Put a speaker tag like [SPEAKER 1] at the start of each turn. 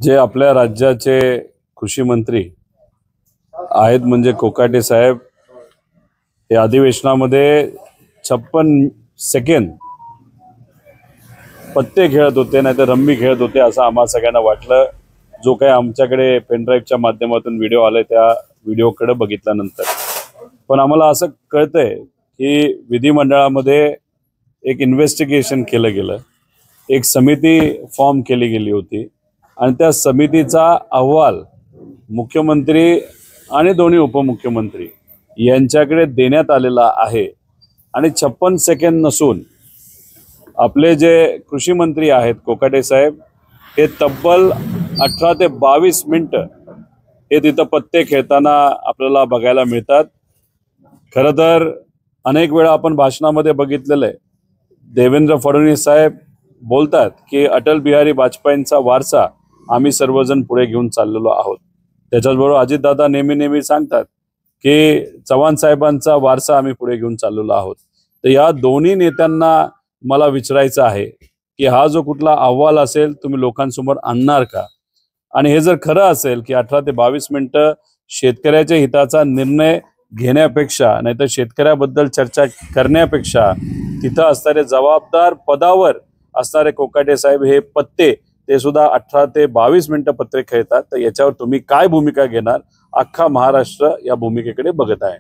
[SPEAKER 1] जे आपल्या राज्याचे कृषी मंत्री आहेत म्हणजे कोकाटे साहेब हे अधिवेशनामध्ये 56 सेकंद पत्ते खेळत होते, नाही तर रम्मी खेळत होते असं आम्हा सगळ्यांना वाटलं. जो काही आमच्याकडे पेनड्राईव्हच्या माध्यमातून व्हिडिओ आले त्या व्हिडिओकडे बघितल्यानंतर पण आम्हाला असं कळतंय की विधिमंडळामध्ये एक इन्व्हेस्टिगेशन केलं गेलं, एक समिती फॉर्म केली गेली होती आणि त्या समितीचा अहवाल मुख्यमंत्री आणि दोन्ही उपमुख्यमंत्री यांच्याकडे देण्यात आलेला आहे. आणि 56 सेकंद नसून आपले जे कृषी मंत्री आहेत कोकाटे साहेब हे तब्बल 18 ते 22 मिनिटं हे तिथं पत्ते खेळताना आपल्याला बघायला मिळतात. खरं तर अनेक वेळा आपण भाषणामध्ये बघितलेलं आहे, देवेंद्र फडणवीस साहेब बोलतात की अटल बिहारी वाजपेयींचा वारसा आम्ही सर्वजण पुढे घेऊन चाललेलो आहोत. त्याच्याचबरोबर अजितदादा नेहमी सांगतात की चव्हाण साहेबांचा वारसा आम्ही पुढे घेऊन चाललेलो आहोत. तर या दोन्ही नेत्यांना मला विचारायचं आहे की हा जो कुठला अहवाल असेल तुम्ही लोकांसमोर आणणार का? आणि हे जर खरं असेल की 18 ते 22 मिनिटं शेतकऱ्याच्या हिताचा निर्णय घेण्यापेक्षा नाहीतर शेतकऱ्याबद्दल चर्चा करण्यापेक्षा तिथं असणारे जबाबदार पदावर असणारे कोकाटे साहेब हे पत्ते ते सुद्धा 18 ते 22 मिनिटं पत्ते खेळतात, तर याच्यावर तुम्ही काय भूमिका घेणार? अख्खा महाराष्ट्र या भूमिकेकडे बघत आहे.